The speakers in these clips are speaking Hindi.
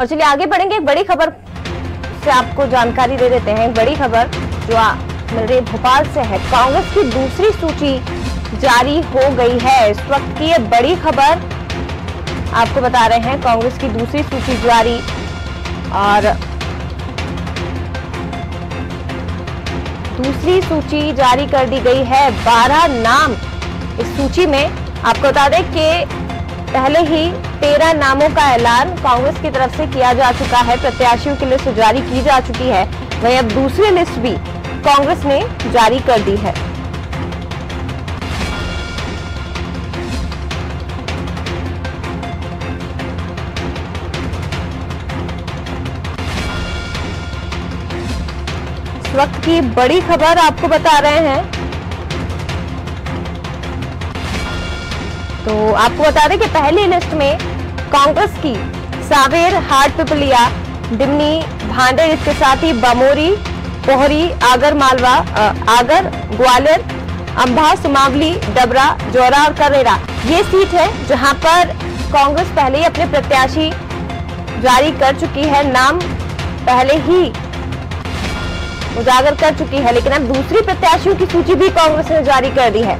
और चलिए आगे बढ़ेंगे। एक बड़ी खबर से आपको जानकारी दे देते हैं। एक बड़ी खबर जो मिल रही भोपाल से है। कांग्रेस की दूसरी सूची जारी हो गई है। इस वक्त की ये बड़ी खबर आपको बता रहे हैं। कांग्रेस की दूसरी सूची जारी और दूसरी सूची जारी कर दी गई है। 12 नाम इस सूची में। आपको बता दें कि पहले ही 13 नामों का ऐलान कांग्रेस की तरफ से किया जा चुका है। प्रत्याशियों की लिस्ट जारी की जा चुकी है। वहीं अब दूसरी लिस्ट भी कांग्रेस ने जारी कर दी है। इस वक्त की बड़ी खबर आपको बता रहे हैं। तो आपको बता दें कि पहली लिस्ट में कांग्रेस की सावेर, हाट पिपलिया, डिमनी, भांडेर, इसके साथ ही बमोरी, पोहरी, आगर मालवा, आगर, ग्वालियर, अंबा, सुमावली, डबरा, जौरा और करेरा ये सीट है जहां पर कांग्रेस पहले ही अपने प्रत्याशी जारी कर चुकी है। नाम पहले ही उजागर कर चुकी है, लेकिन अब दूसरी प्रत्याशियों की सूची भी कांग्रेस ने जारी कर दी है।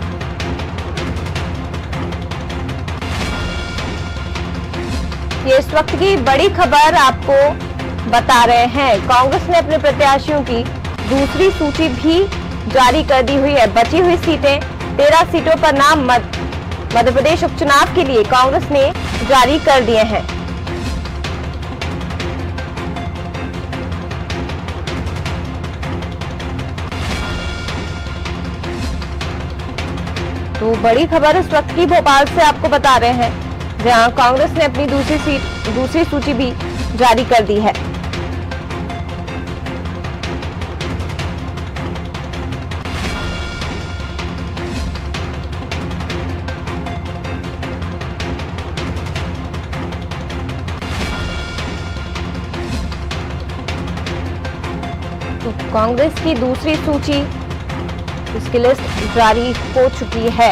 ये इस वक्त की बड़ी खबर आपको बता रहे हैं। कांग्रेस ने अपने प्रत्याशियों की दूसरी सूची भी जारी कर दी हुई है। बची हुई सीटें 13 सीटों पर नाम मध्य प्रदेश उपचुनाव के लिए कांग्रेस ने जारी कर दिए हैं। तो बड़ी खबर इस वक्त की भोपाल से आपको बता रहे हैं, जहां कांग्रेस ने अपनी दूसरी सूची भी जारी कर दी है। तो कांग्रेस की दूसरी सूची, इसकी लिस्ट जारी हो चुकी है।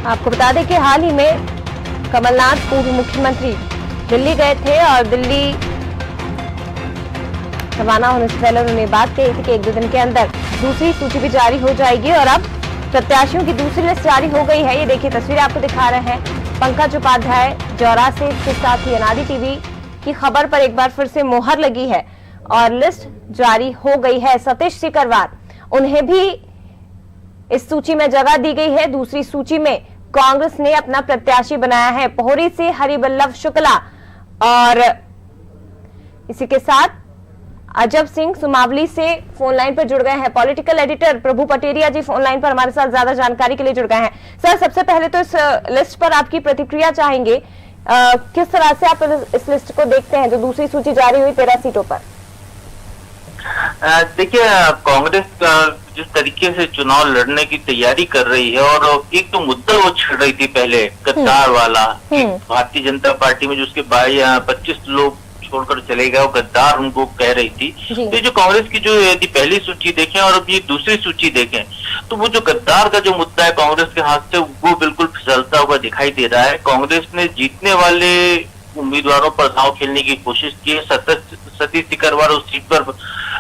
आपको बता दें कि हाल ही में कमलनाथ पूर्व मुख्यमंत्री दिल्ली गए थे और दिल्ली रवाना होने से पहले उन्होंने बात कही थी कि 1-2 दिन के अंदर दूसरी सूची भी जारी हो जाएगी और अब प्रत्याशियों की दूसरी लिस्ट जारी हो गई है। ये देखिए तस्वीरें आपको दिखा रहे हैं। पंकज उपाध्याय जौरा से, इसके साथ ही अनादि टीवी की खबर पर एक बार फिर से मोहर लगी है और लिस्ट जारी हो गई है। सतीश सिकरवार, उन्हें भी इस सूची में जगह दी गई है। दूसरी सूची में कांग्रेस ने अपना प्रत्याशी बनाया है। पोहरी से हरिवल्लभ शुक्ला और इसी के साथ अजब सिंह सुमावली से फोन लाइन पर जुड़ गए हैं। पॉलिटिकल एडिटर प्रभु पटेरिया जी फोन लाइन पर हमारे साथ ज्यादा जानकारी के लिए जुड़ गए हैं। सर, सबसे पहले तो इस लिस्ट पर आपकी प्रतिक्रिया चाहेंगे। किस तरह से आप इस लिस्ट को देखते हैं जो दूसरी सूची जारी हुई 13 सीटों पर? देखिए, कांग्रेस जिस तरीके से चुनाव लड़ने की तैयारी कर रही है और एक तो मुद्दा वो छिड़ रही थी पहले गद्दार वाला, भारतीय जनता पार्टी में जो उसके 25 लोग छोड़कर चले गए, वो गद्दार उनको कह रही थी। तो जो कांग्रेस की जो यदि पहली सूची देखें और अब ये दूसरी सूची देखें तो वो जो गद्दार का जो मुद्दा है कांग्रेस के हाथ से वो बिल्कुल फिसलता हुआ दिखाई दे रहा है। कांग्रेस ने जीतने वाले उम्मीदवारों पर दांव खेलने की कोशिश की है। सतीश सिकरवार उस सीट पर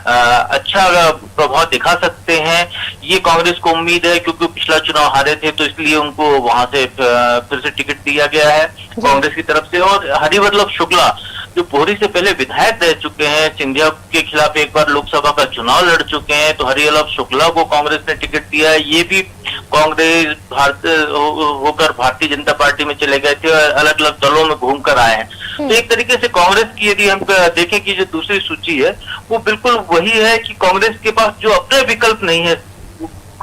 अच्छा प्रभाव दिखा सकते हैं, ये कांग्रेस को उम्मीद है, क्योंकि पिछला चुनाव हारे थे तो इसलिए उनको वहां से फिर से टिकट दिया गया है कांग्रेस की तरफ से। और हरिवल्लभ शुक्ला जो पोहरी से पहले विधायक रह चुके हैं, सिंधिया के खिलाफ एक बार लोकसभा का चुनाव लड़ चुके हैं, तो हरिवल्लभ शुक्ला को कांग्रेस ने टिकट दिया है। ये भी कांग्रेस होकर भारतीय जनता पार्टी में चले गए थे और अलग अलग दलों में घूम कर आए हैं। तो एक तरीके से कांग्रेस की यदि हम देखें कि जो दूसरी सूची है वो बिल्कुल वही है कि कांग्रेस के पास जो अपने विकल्प नहीं है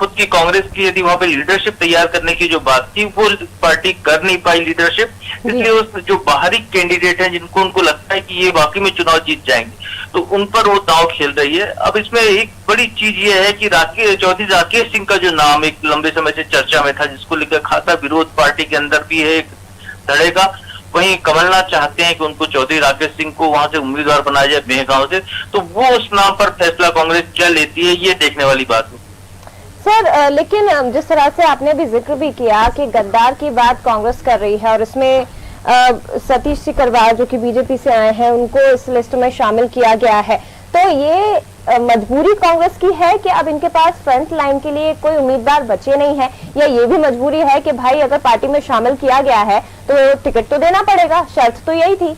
खुद की कांग्रेस की यदि वहां पे लीडरशिप तैयार करने की जो बात थी वो पार्टी कर नहीं पाई लीडरशिप, इसलिए उस जो बाहरी कैंडिडेट हैं जिनको उनको लगता है कि ये वाकई में चुनाव जीत जाएंगे, तो उन पर वो दांव खेल रही है। अब इसमें एक बड़ी चीज ये है कि चौधरी राकेश सिंह का जो नाम एक लंबे समय से चर्चा में था, जिसको लेकर खासा विरोध पार्टी के अंदर भी है एक धड़े का, वहीं कमलनाथ चाहते हैं कि उनको चौधरी राकेश सिंह को वहां से उम्मीदवार बनाया जाए मेहगांव से, तो वो उस नाम पर फैसला कांग्रेस क्या लेती है ये देखने वाली बात है। सर लेकिन जिस तरह से आपने भी जिक्र भी किया कि गद्दार की बात कांग्रेस कर रही है और इसमें सतीश सिकरवार जो कि बीजेपी से आए हैं उनको इस लिस्ट में शामिल किया गया है, तो ये मजबूरी कांग्रेस की है कि अब इनके पास फ्रंट लाइन के लिए कोई उम्मीदवार बचे नहीं है, या ये भी मजबूरी है कि भाई अगर पार्टी में शामिल किया गया है तो टिकट तो देना पड़ेगा, शर्त तो यही थी।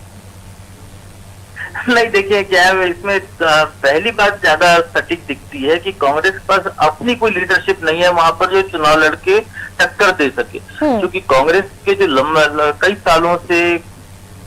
नहीं, देखिए क्या है, इसमें पहली बात ज्यादा सटीक दिखती है कि कांग्रेस के पास अपनी कोई लीडरशिप नहीं है वहां पर जो चुनाव लड़के टक्कर दे सके, क्योंकि कांग्रेस के जो कई सालों से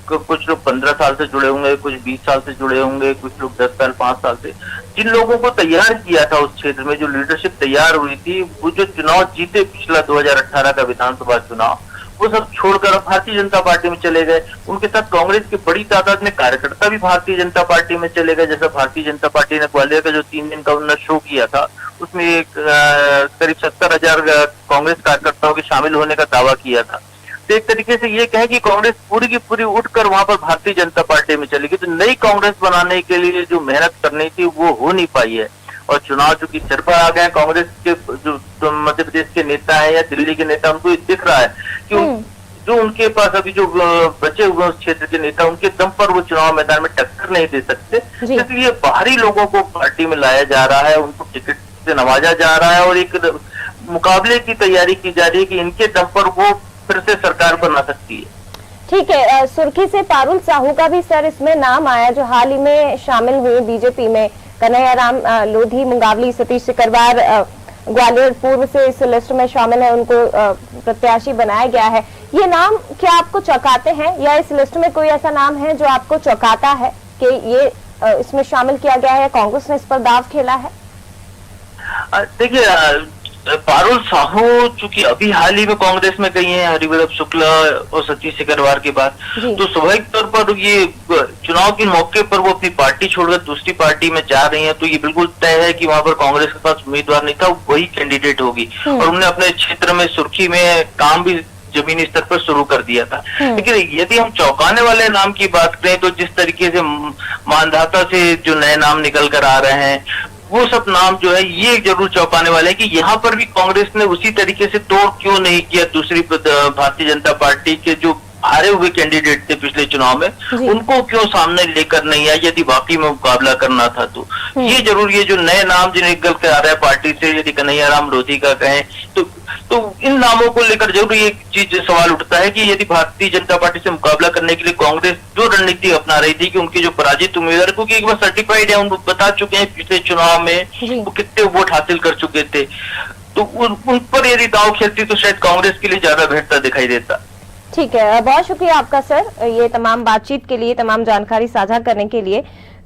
कुछ लोग 15 साल से जुड़े होंगे, कुछ 20 साल से जुड़े होंगे, कुछ लोग 10 साल 5 साल से, जिन लोगों को तैयार किया था उस क्षेत्र में, जो लीडरशिप तैयार हुई थी, वो जो चुनाव जीते पिछला 2018 का विधानसभा चुनाव, वो सब छोड़कर भारतीय जनता पार्टी में चले गए। उनके साथ कांग्रेस की बड़ी तादाद में कार्यकर्ता भी भारतीय जनता पार्टी में चले गए। जैसा भारतीय जनता पार्टी ने ग्वालियर का जो 3 दिन का उन्होंने शो किया था, उसमें करीब 70,000 कांग्रेस कार्यकर्ताओं के शामिल होने का दावा किया था। तो एक तरीके से ये कहें कि कांग्रेस पूरी की पूरी उठकर वहां पर भारतीय जनता पार्टी में चली गई। तो नई कांग्रेस बनाने के लिए जो मेहनत करनी थी वो हो नहीं पाई है, और चुनाव चूंकि सिर पर आ गए कांग्रेस के जो मध्य प्रदेश के नेता है या दिल्ली के नेता, उनको दिख रहा है कि जो उनके पास अभी जो बचे हुए उस क्षेत्र के नेता, उनके दम पर वो चुनाव मैदान में टक्कर नहीं दे सकते, इसलिए बाहरी लोगों को पार्टी में लाया जा रहा है, उनको टिकट से नवाजा जा रहा है और एक मुकाबले की तैयारी की जा रही है कि इनके दम पर वो फिर से सरकार बना सकती है। ठीक है, सुर्खी से पारुल साहू का भी सर इसमें नाम आया, जो हाल ही में शामिल हुए बीजेपी में। कन्हैयाराम लोधी, मुंगावली, सतीश सिकरवार ग्वालियर पूर्व से इस लिस्ट में शामिल है, उनको प्रत्याशी बनाया गया है। ये नाम क्या आपको चौंकाते हैं, या इस लिस्ट में कोई ऐसा नाम है जो आपको चौंकाता है कि ये इसमें शामिल किया गया है, कांग्रेस ने इस पर दाव खेला है? देखिए, पारुल साहू चूंकि अभी हाल ही में कांग्रेस में गई हैं हरिवल्लभ शुक्ला और सतीश सिकरवार के बाद, तो स्वाभाविक तौर पर ये चुनाव के मौके पर वो अपनी पार्टी छोड़कर दूसरी पार्टी में जा रही हैं, तो ये बिल्कुल तय है कि वहां पर कांग्रेस के पास उम्मीदवार नहीं था, वही कैंडिडेट होगी। और उन्होंने अपने क्षेत्र में सुर्खी में काम भी जमीनी स्तर पर शुरू कर दिया था। लेकिन यदि हम चौंकाने वाले नाम की बात करें तो जिस तरीके से मानधाता से जो नए नाम निकल कर आ रहे हैं, वो सब नाम जो है ये जरूर चौंकाने वाले हैं कि यहाँ पर भी कांग्रेस ने उसी तरीके से तोड़ क्यों नहीं किया दूसरी भारतीय जनता पार्टी के जो हारे हुए कैंडिडेट थे पिछले चुनाव में, उनको क्यों सामने लेकर नहीं आया यदि वाकई में मुकाबला करना था। तो ये जरूर ये जो नए नाम जो निकल कर आ रहा है पार्टी से, यदि कन्हैयाराम लोधी का कहें तो इन नामों को लेकर जरूर ये चीज सवाल उठता है कि यदि भारतीय जनता पार्टी से मुकाबला करने के लिए कांग्रेस जो रणनीति अपना रही थी कि उनके जो पराजित उम्मीदवार, क्योंकि एक बार सर्टिफाइड है, उनको बता चुके हैं पिछले चुनाव में वो कितने वोट हासिल कर चुके थे, तो उन पर यदि दांव खेलती तो शायद कांग्रेस के लिए ज्यादा बेहतर दिखाई देता। ठीक है, बहुत शुक्रिया आपका सर, ये तमाम बातचीत के लिए, तमाम जानकारी साझा करने के लिए।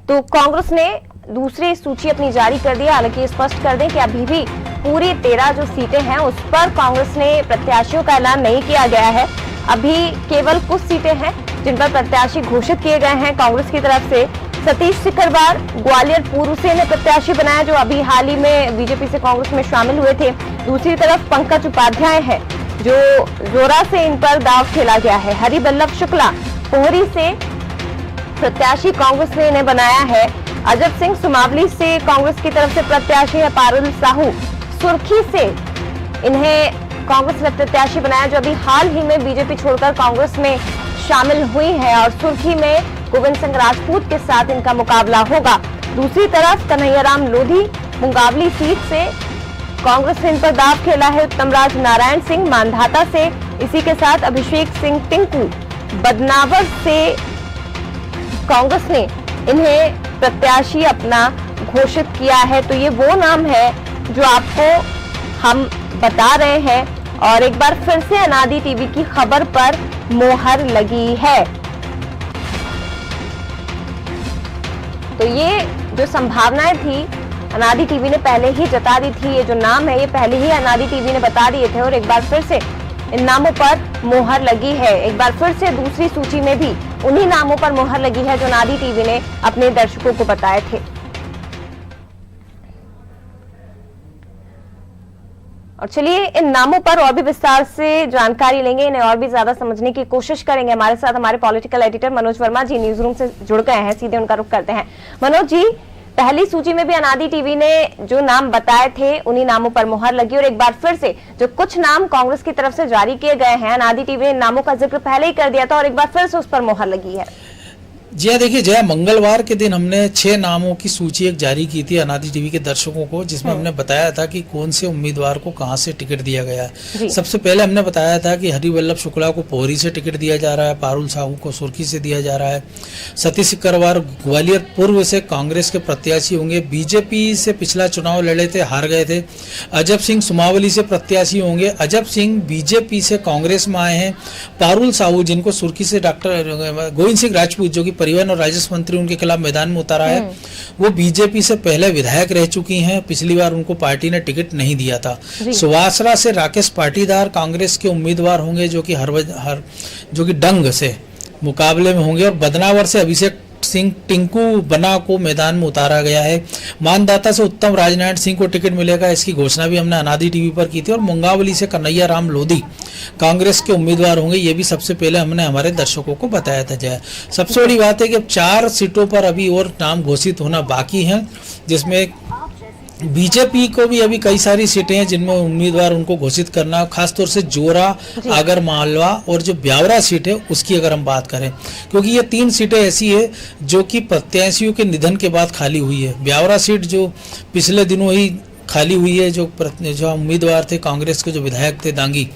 तो कांग्रेस ने दूसरी सूची अपनी जारी कर दी, हालांकि स्पष्ट कर दें कि अभी भी पूरी 13 जो सीटें हैं उस पर कांग्रेस ने प्रत्याशियों का ऐलान नहीं किया गया है। अभी केवल कुछ सीटें हैं जिन पर प्रत्याशी घोषित किए गए हैं कांग्रेस की तरफ से। सतीश सिकरवार ग्वालियर पूर्व से ने प्रत्याशी बनाया, जो अभी हाल ही में बीजेपी से कांग्रेस में शामिल हुए थे। दूसरी तरफ पंकज उपाध्याय है, जो जोरा से इन पर दाव खेला गया है। हरिवल्लभ शुक्ला पोहरी से प्रत्याशी कांग्रेस ने इन्हें बनाया है। अजब सिंह सुमावली से कांग्रेस की तरफ से प्रत्याशी है। पारुल साहू सुर्खी से इन्हें कांग्रेस ने प्रत्याशी बनाया, जो अभी हाल ही में बीजेपी छोड़कर कांग्रेस में शामिल हुई है, और सुर्खी में गोविंद सिंह राजपूत के साथ इनका मुकाबला होगा। दूसरी तरफ कन्हैयाराम लोधी मुंगावली सीट से कांग्रेस ने इन पर दाव खेला है। उत्तमराज नारायण सिंह मानधाता से, इसी के साथ अभिषेक सिंह टिंकू बदनावर से कांग्रेस ने इन्हें प्रत्याशी अपना घोषित किया है। तो ये वो नाम है जो आपको हम बता रहे हैं, और एक बार फिर से अनादि टीवी की खबर पर मोहर लगी है। तो ये जो संभावनाएं थी अनादि टीवी ने पहले ही जता दी थी। ये जो नाम है ये पहले ही अनादि टीवी ने बता दिए थे और एक बार फिर से इन नामों पर मोहर लगी है। एक बार फिर से दूसरी सूची में भी उन्हीं नामों पर मोहर लगी है जो अनादि टीवी ने अपने दर्शकों को बताए थे। और चलिए इन नामों पर और भी विस्तार से जानकारी लेंगे, इन्हें और भी ज्यादा समझने की कोशिश करेंगे। हमारे साथ हमारे पॉलिटिकल एडिटर मनोज वर्मा जी न्यूज रूम से जुड़ गए हैं, सीधे उनका रुख करते हैं। मनोज जी, पहली सूची में भी अनादि टीवी ने जो नाम बताए थे उन्हीं नामों पर मुहर लगी और एक बार फिर से जो कुछ नाम कांग्रेस की तरफ से जारी किए गए हैं, अनादि टीवी ने इन नामों का जिक्र पहले ही कर दिया था और एक बार फिर से उस पर मुहर लगी है। जी हाँ, देखिए जया, मंगलवार के दिन हमने 6 नामों की सूची एक जारी की थी अनादि टीवी के दर्शकों को, जिसमें हमने बताया था कि कौन से उम्मीदवार को कहां से टिकट दिया गया है। सबसे पहले हमने बताया था कि हरिवल्लभ शुक्ला को पोहरी से टिकट दिया जा रहा है, पारुल साहू को सुर्खी से दिया जा रहा है, सतीश सिकरवार ग्वालियर पूर्व से कांग्रेस के प्रत्याशी होंगे, बीजेपी से पिछला चुनाव लड़े थे, हार गए थे। अजब सिंह सुमावली से प्रत्याशी होंगे, अजब सिंह बीजेपी से कांग्रेस में आए हैं। पारुल साहू जिनको सुर्खी से डॉक्टर गोविंद सिंह राजपूत जो कि परिवहन और राजस्व मंत्री उनके खिलाफ मैदान में उतारा है, वो बीजेपी से पहले विधायक रह चुकी हैं, पिछली बार उनको पार्टी ने टिकट नहीं दिया था। सुवासरा से राकेश पाटीदार कांग्रेस के उम्मीदवार होंगे जो कि डंग से मुकाबले में होंगे और बदनावर से अभिषेक सिंह टिंकू बना को मैदान में उतारा गया है। मानदाता से उत्तम राजनारायण सिंह को टिकट मिलेगा, इसकी घोषणा भी हमने अनादि टीवी पर की थी। और मुंगावली से कन्हैया राम लोधी कांग्रेस के उम्मीदवार होंगे, ये भी सबसे पहले हमने हमारे दर्शकों को बताया था। जय, सबसे बड़ी बात है कि अब 4 सीटों पर अभी और नाम घोषित होना बाकी हैं, जिसमें बीजेपी को भी अभी कई सारी सीटें हैं जिनमें उम्मीदवार उनको घोषित करना, खासतौर से जोरा, आगर मालवा और जो ब्यावरा सीट है उसकी अगर हम बात करें, क्योंकि ये 3 सीटें ऐसी है जो कि प्रत्याशियों के निधन के बाद खाली हुई है। ब्यावरा सीट जो पिछले दिनों ही खाली हुई है, जो उम्मीदवार थे कांग्रेस के जो विधायक थे दांगी,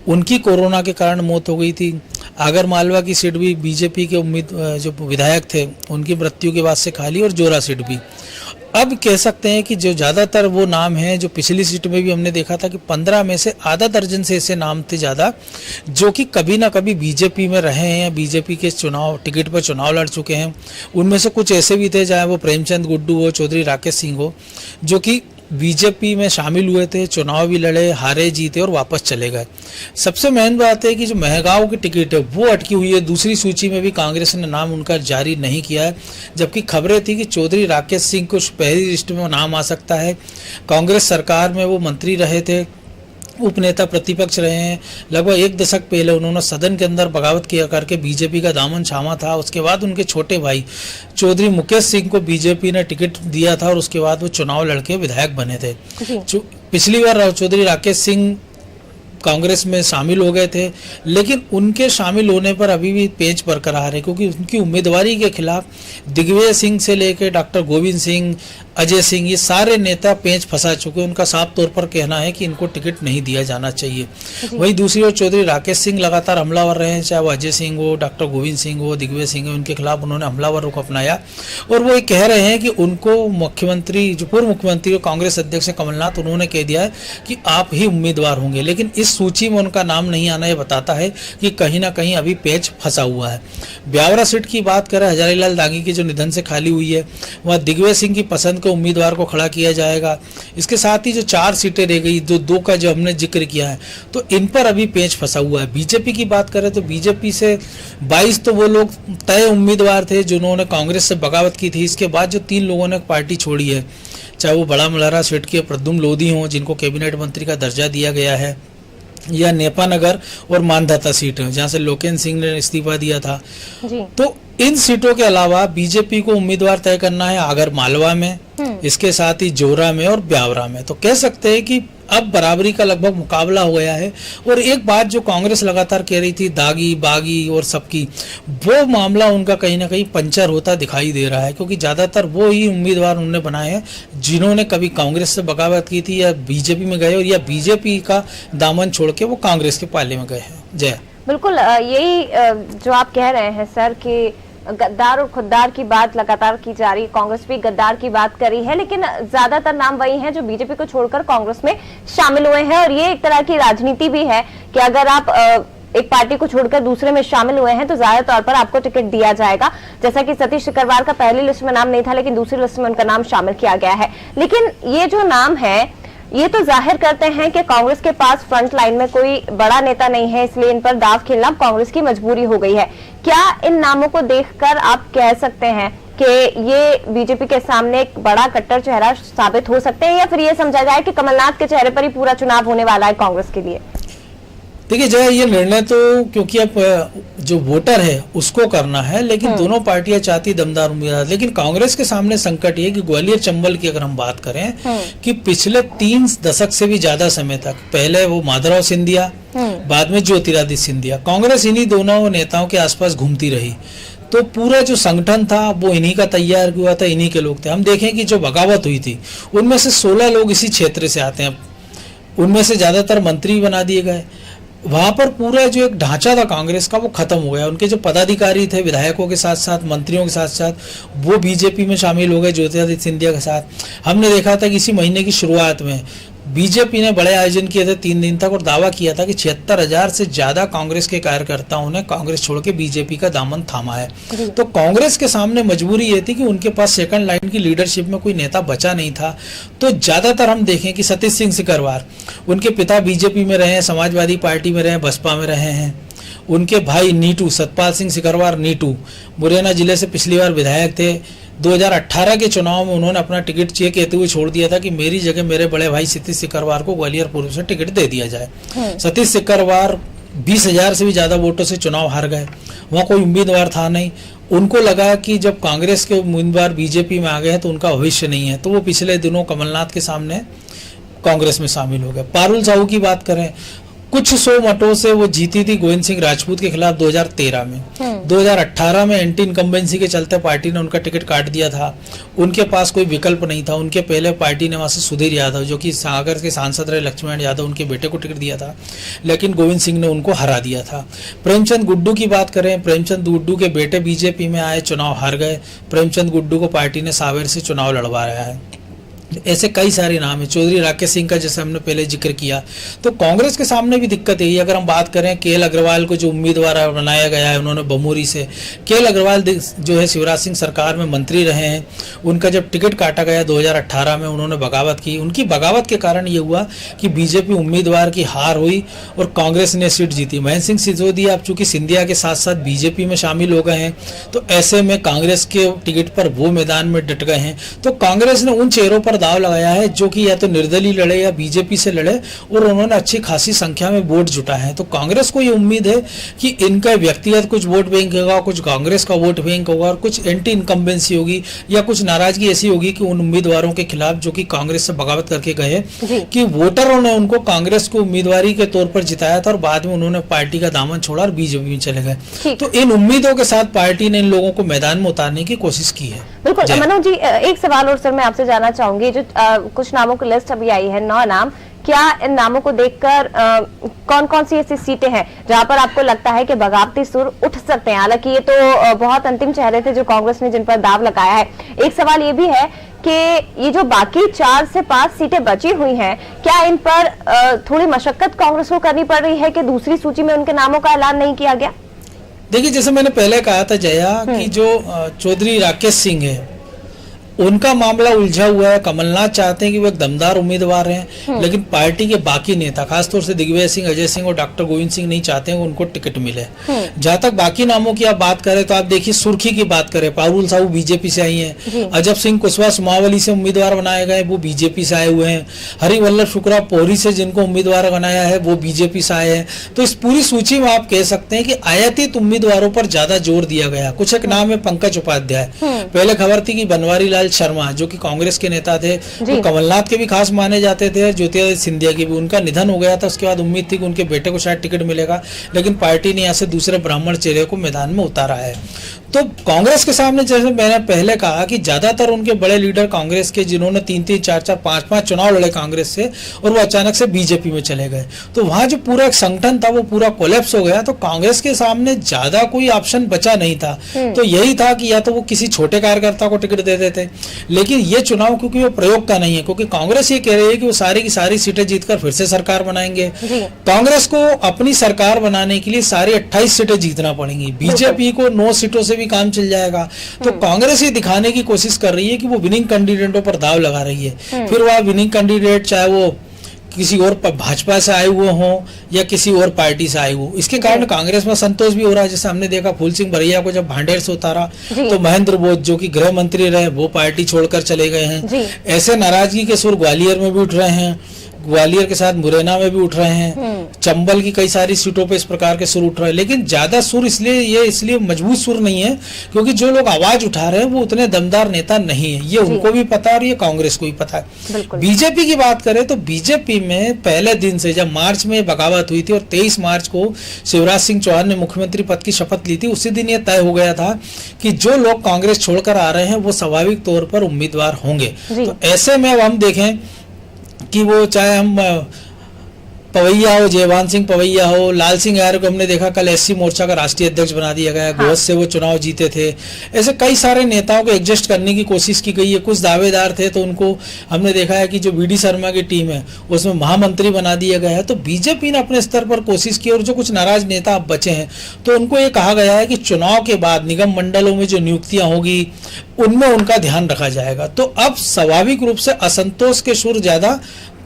उनकी कोरोना के कारण मौत हो गई थी। आगर मालवा की सीट भी बीजेपी के जो विधायक थे उनकी मृत्यु के बाद से खाली, और जोरा सीट भी। अब कह सकते हैं कि जो ज़्यादातर वो नाम हैं जो पिछली सीट में भी हमने देखा था कि 15 में से आधा दर्जन से ऐसे नाम थे ज़्यादा जो कि कभी ना कभी बीजेपी में रहे हैं, बीजेपी के टिकट पर चुनाव लड़ चुके हैं। उनमें से कुछ ऐसे भी थे, चाहे वो प्रेमचंद गुड्डू हो, चौधरी राकेश सिंह हो, जो कि बीजेपी में शामिल हुए थे, चुनाव भी लड़े, हारे जीते और वापस चले गए। सबसे मेन बात है कि जो महगांव की टिकट है वो अटकी हुई है, दूसरी सूची में भी कांग्रेस ने नाम उनका जारी नहीं किया है, जबकि खबरें थी कि चौधरी राकेश सिंह को पहली लिस्ट में नाम आ सकता है। कांग्रेस सरकार में वो मंत्री रहे थे, उपनेता प्रतिपक्ष रहे हैं, लगभग 1 दशक पहले उन्होंने सदन के अंदर बगावत किया करके बीजेपी का दामन थामा था। उसके बाद उनके छोटे भाई चौधरी मुकेश सिंह को बीजेपी ने टिकट दिया था और उसके बाद वो चुनाव लड़के विधायक बने थे। पिछली बार चौधरी राकेश सिंह कांग्रेस में शामिल हो गए थे, लेकिन उनके शामिल होने पर अभी भी पेच बरकरार है, क्योंकि उनकी उम्मीदवारी के खिलाफ दिग्विजय सिंह से लेकर डॉक्टर गोविंद सिंह, अजय सिंह, ये सारे नेता पेंच फंसा चुके हैं। उनका साफ तौर पर कहना है कि इनको टिकट नहीं दिया जाना चाहिए। वहीं दूसरी ओर चौधरी राकेश सिंह लगातार हमलावर रहे हैं, चाहे वो अजय सिंह हो, डॉक्टर गोविंद सिंह हो, दिग्विजय सिंह हो, उनके खिलाफ उन्होंने हमलावर रुख अपनाया और वो ये कह रहे हैं कि उनको मुख्यमंत्री, जो पूर्व मुख्यमंत्री और कांग्रेस अध्यक्ष कमलनाथ, उन्होंने कह दिया है कि आप ही उम्मीदवार होंगे, लेकिन इस सूची में उनका नाम नहीं आना, ये बताता है कि कहीं ना कहीं अभी पेच फंसा हुआ है। ब्यावरा सीट की बात करें, हजारीलाल दांगी की जो निधन से खाली हुई है, वहाँ दिग्विजय सिंह की पसंद के उम्मीदवार को खड़ा किया जाएगा। इसके साथ ही जो 4 सीटें रह गई, जो 2 का जो हमने जिक्र किया है, तो इन पर अभी पेच फंसा हुआ है। बीजेपी की बात करें तो बीजेपी से 22 तो वो लोग तय उम्मीदवार थे जिन्होंने कांग्रेस से बगावत की थी। इसके बाद जो 3 लोगों ने पार्टी छोड़ी है, चाहे वो बड़ा मल्हारा सीट के प्रद्युम्न लोधी हों जिनको कैबिनेट मंत्री का दर्जा दिया गया है, या नेपानगर और मानधाता सीट है जहां से लोकेन सिंह ने इस्तीफा दिया था जी। तो इन सीटों के अलावा बीजेपी को उम्मीदवार तय करना है आगर मालवा में, इसके साथ ही जोरा में और ब्यावरा में। तो कह सकते हैं कि अब बराबरी का लगभग मुकाबला हो गया है। और एक बात जो कांग्रेस लगातार कह रही थी, दागी बागी और सबकी, वो मामला उनका कहीं ना कहीं पंचर होता दिखाई दे रहा है, क्योंकि ज्यादातर वो ही उम्मीदवार उन्होंने बनाए हैं जिन्होंने कभी कांग्रेस से बगावत की थी या बीजेपी में गए, और या बीजेपी का दामन छोड़ के वो कांग्रेस के पाले में गए हैं। जय, बिल्कुल यही जो आप कह रहे हैं सर कि गद्दार और खुद्दार की बात लगातार की जा रही है, कांग्रेस भी गद्दार की बात कर रही है, लेकिन ज्यादातर नाम वही हैं जो बीजेपी को छोड़कर कांग्रेस में शामिल हुए हैं। और ये एक तरह की राजनीति भी है कि अगर आप एक पार्टी को छोड़कर दूसरे में शामिल हुए हैं तो ज्यादा तौर पर आपको टिकट दिया जाएगा। जैसा कि सतीश सिकरवार का पहली लिस्ट में नाम नहीं था, लेकिन दूसरी लिस्ट में उनका नाम शामिल किया गया है। लेकिन ये जो नाम है ये तो जाहिर करते हैं कि कांग्रेस के पास फ्रंट लाइन में कोई बड़ा नेता नहीं है, इसलिए इन पर दाव खेलना कांग्रेस की मजबूरी हो गई है। क्या इन नामों को देखकर आप कह सकते हैं कि ये बीजेपी के सामने एक बड़ा कट्टर चेहरा साबित हो सकते हैं, या फिर ये समझा जाए कि कमलनाथ के चेहरे पर ही पूरा चुनाव होने वाला है कांग्रेस के लिए? देखिए जय, ये निर्णय तो क्योंकि अब जो वोटर है उसको करना है, लेकिन दोनों पार्टियां चाहती दमदार उम्मीदवार। लेकिन कांग्रेस के सामने संकट ये कि ग्वालियर चंबल की अगर हम बात करें कि पिछले 3 दशक से भी ज्यादा समय तक, पहले वो माधवराव सिंधिया, बाद में ज्योतिरादित्य सिंधिया, कांग्रेस इन्हीं दोनों नेताओं के आसपास घूमती रही। तो पूरा जो संगठन था वो इन्हीं का तैयार हुआ था, इन्हीं के लोग थे। हम देखें कि जो बगावत हुई थी उनमें से 16 लोग इसी क्षेत्र से आते हैं, उनमें से ज्यादातर मंत्री बना दिए गए। वहां पर पूरा जो एक ढांचा था कांग्रेस का वो खत्म हो गया। उनके जो पदाधिकारी थे विधायकों के साथ साथ, मंत्रियों के साथ साथ, वो बीजेपी में शामिल हो गए ज्योतिरादित्य सिंधिया के साथ। हमने देखा था कि इसी महीने की शुरुआत में बीजेपी ने बड़े आयोजन किए थे 3 दिन तक और दावा किया था कि 76,000 से ज्यादा कांग्रेस के कार्यकर्ताओं ने कांग्रेस छोड़ के बीजेपी का दामन थामा है। तो कांग्रेस के सामने मजबूरी ये थी कि उनके पास सेकंड लाइन की लीडरशिप में कोई नेता बचा नहीं था। तो ज्यादातर हम देखें कि सतीश सिंह सिकरवार, उनके पिता बीजेपी में रहे हैं, समाजवादी पार्टी में रहे, बसपा में रहे हैं। उनके भाई नीटू, सतपाल सिंह सिकरवार नीटू, मुरैना जिले से पिछली बार विधायक थे। 2018 के चुनाव में उन्होंने अपना टिकट चेक कहते हुए छोड़ दिया था कि मेरी जगह मेरे बड़े भाई सतीश सिकरवार को ग्वालियर पूर्व से टिकट दे दिया जाए। सतीश सिकरवार 20,000 से भी ज्यादा वोटों से चुनाव हार गए। वहां कोई उम्मीदवार था नहीं। उनको लगा कि जब कांग्रेस के उम्मीदवार बीजेपी में आ गए हैं तो उनका भविष्य नहीं है, तो वो पिछले दिनों कमलनाथ के सामने कांग्रेस में शामिल हो गए। पारुल साहू की बात करें, कुछ 100 मतों से वो जीती थी गोविंद सिंह राजपूत के खिलाफ 2013 में। 2018 में एंटी इनकम्बेंसी के चलते पार्टी ने उनका टिकट काट दिया था। उनके पास कोई विकल्प नहीं था। उनके पहले पार्टी ने वहां से सुधीर यादव, जो कि सागर के सांसद रहे, लक्ष्मण यादव, उनके बेटे को टिकट दिया था, लेकिन गोविंद सिंह ने उनको हरा दिया था। प्रेमचंद गुड्डू की बात करें, प्रेमचंद गुड्डू के बेटे बीजेपी में आए, चुनाव हार गए। प्रेमचंद गुड्डू को पार्टी ने सावेर से चुनाव लड़वा रहा है। ऐसे कई सारे नाम है। चौधरी राकेश सिंह का जैसे हमने पहले जिक्र किया। तो कांग्रेस के सामने भी दिक्कत है। अगर हम बात करें केएल अग्रवाल को जो उम्मीदवार बनाया गया है उन्होंने बमोरी से, केएल अग्रवाल जो है शिवराज सिंह सरकार में मंत्री रहे हैं। उनका जब टिकट काटा गया 2018 में, उन्होंने बगावत की। उनकी बगावत के कारण ये हुआ कि बीजेपी उम्मीदवार की हार हुई और कांग्रेस ने सीट जीती। महेंद्र सिंह सिसोदिया अब चूंकि सिंधिया के साथ साथ बीजेपी में शामिल हो गए हैं, तो ऐसे में कांग्रेस के टिकट पर वो मैदान में डट गए हैं। तो कांग्रेस ने उन चेहरों पर दाव लगाया है जो कि या तो निर्दलीय लड़े या बीजेपी से लड़े, और उन्होंने अच्छी खासी संख्या में वोट जुटाए हैं। तो कांग्रेस को ये उम्मीद है कि इनका व्यक्तिगत कुछ वोट बैंक होगा, कुछ कांग्रेस का वोट बैंक होगा, और कुछ एंटी इनकम्बेंसी होगी या कुछ नाराजगी ऐसी होगी कि उन उम्मीदवारों के खिलाफ जो कि कांग्रेस से बगावत करके गए कि वोटरों ने उनको कांग्रेस को उम्मीदवारी के तौर पर जिताया था और बाद में उन्होंने पार्टी का दामन छोड़ा और बीजेपी में चले गए। तो इन उम्मीदों के साथ पार्टी ने इन लोगों को मैदान में उतारने की कोशिश की है। बिल्कुल मनोज जी, एक सवाल और सर मैं आपसे जानना चाहूंगी। जो कुछ नामों की लिस्ट अभी आई है, 9 नाम, क्या इन नामों को देखकर कौन कौन सी ऐसी सीटें हैं जहां पर आपको लगता है कि बगावती सुर उठ सकते हैं? हालांकि ये तो बहुत अंतिम चेहरे थे जो कांग्रेस ने जिन पर दाव लगाया है। एक सवाल ये भी है कि ये जो बाकी 4 से 5 सीटें बची हुई हैं, क्या इन पर थोड़ी मशक्कत कांग्रेस को करनी पड़ रही है कि दूसरी सूची में उनके नामों का ऐलान नहीं किया गया? देखिए, जैसे मैंने पहले कहा था जया कि जो चौधरी राकेश सिंह है उनका मामला उलझा हुआ है। कमलनाथ चाहते हैं कि वो एक दमदार उम्मीदवार हैं, लेकिन पार्टी के बाकी नेता, खासतौर से दिग्विजय सिंह, अजय सिंह और डॉक्टर गोविंद सिंह नहीं चाहते हैं उनको टिकट मिले। जहां तक बाकी नामों की आप बात करें तो आप देखिए, सुर्खी की बात करें, पारुल साहू बीजेपी से आई हैं, अजब सिंह कुशवाहा सुमावली से उम्मीदवार बनाए गए, वो बीजेपी से आए हुए हैं। हरिवल्लभ शुक्ला पोहरी से जिनको उम्मीदवार बनाया है वो बीजेपी से आए हैं। तो इस पूरी सूची में आप कह सकते हैं कि आयातित उम्मीदवारों पर ज्यादा जोर दिया गया। कुछ एक नाम है पंकज उपाध्याय। पहले खबर थी कि बनवारी लाल शर्मा जो कि कांग्रेस के नेता थे, वो कमलनाथ के भी खास माने जाते थे, ज्योतिरादित्य सिंधिया की भी। उनका निधन हो गया था, उसके बाद उम्मीद थी कि उनके बेटे को शायद टिकट मिलेगा, लेकिन पार्टी ने यहाँ से दूसरे ब्राह्मण चेहरे को मैदान में उतारा है। तो कांग्रेस के सामने, जैसे मैंने पहले कहा कि ज्यादातर उनके बड़े लीडर कांग्रेस के, जिन्होंने 3-3, 4-4, 5-5 चुनाव लड़े कांग्रेस से, और वो अचानक से बीजेपी में चले गए। तो वहां जो पूरा एक संगठन था वो पूरा कोलैप्स हो गया। तो कांग्रेस के सामने ज्यादा कोई ऑप्शन बचा नहीं था। तो यही था कि या तो वो किसी छोटे कार्यकर्ता को टिकट दे देते, लेकिन ये चुनाव क्योंकि वो प्रयोग का नहीं है, क्योंकि कांग्रेस ये कह रही है कि वो सारी की सारी सीटें जीतकर फिर से सरकार बनाएंगे। कांग्रेस को अपनी सरकार बनाने के लिए सारी 28 सीटें जीतना पड़ेंगी, बीजेपी को 9 सीटों से भी काम चल जाएगा। तो कांग्रेस ये दिखाने की कोशिश कर रही है कि वो विनिंग कैंडिडेटों पर दाव लगा रही है। फिर वह विनिंग कैंडिडेट चाहे वो किसी और भाजपा से आए हुए हों या किसी और पार्टी से आए हुए, इसके कारण कांग्रेस में संतोष भी हो रहा है। जैसे हमने देखा फूल सिंह बरैया को जब भांडेर से उतारा तो महेंद्र बोध जो कि गृह मंत्री रहे वो पार्टी छोड़कर चले गए हैं। ऐसे नाराजगी के सुर ग्वालियर में भी उठ रहे हैं, ग्वालियर के साथ मुरैना में भी उठ रहे हैं, चंबल की कई सारी सीटों पे इस प्रकार के सुर उठ रहे हैं। लेकिन ज्यादा सुर इसलिए मजबूत सुर नहीं है क्योंकि जो लोग आवाज उठा रहे हैं वो उतने दमदार नेता नहीं है, ये उनको भी पता है और ये कांग्रेस को भी पता है। बीजेपी की बात करें तो बीजेपी में पहले दिन से जब मार्च में बगावत हुई थी और 23 मार्च को शिवराज सिंह चौहान ने मुख्यमंत्री पद की शपथ ली थी, उसी दिन ये तय हो गया था कि जो लोग कांग्रेस छोड़कर आ रहे हैं वो स्वाभाविक तौर पर उम्मीदवार होंगे। तो ऐसे में अब हम देखें कि वो चाहे हम पवैया हो, जयवान सिंह पवैया हो, लाल सिंह यादव को हमने देखा कल एससी मोर्चा का राष्ट्रीय अध्यक्ष बना दिया गया, गोहद से वो चुनाव जीते थे। ऐसे कई सारे नेताओं को एडजस्ट करने की कोशिश की गई है। कुछ दावेदार थे तो उनको हमने देखा है कि जो बीडी शर्मा की टीम है उसमें महामंत्री बना दिया गया है। तो बीजेपी ने अपने स्तर पर कोशिश की और जो कुछ नाराज नेता अब बचे हैं तो उनको ये कहा गया है कि चुनाव के बाद निगम मंडलों में जो नियुक्तियां होगी उनमें उनका ध्यान रखा जाएगा। तो अब स्वाभाविक रूप से असंतोष के सुर ज्यादा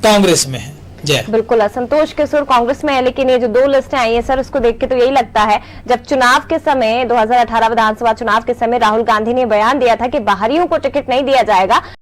कांग्रेस में है। बिल्कुल असंतोष के सुर कांग्रेस में है, लेकिन ये जो 2 लिस्टें आई है सर, उसको देख के तो यही लगता है जब चुनाव के समय 2018 विधानसभा चुनाव के समय राहुल गांधी ने बयान दिया था कि बाहरियों को टिकट नहीं दिया जाएगा।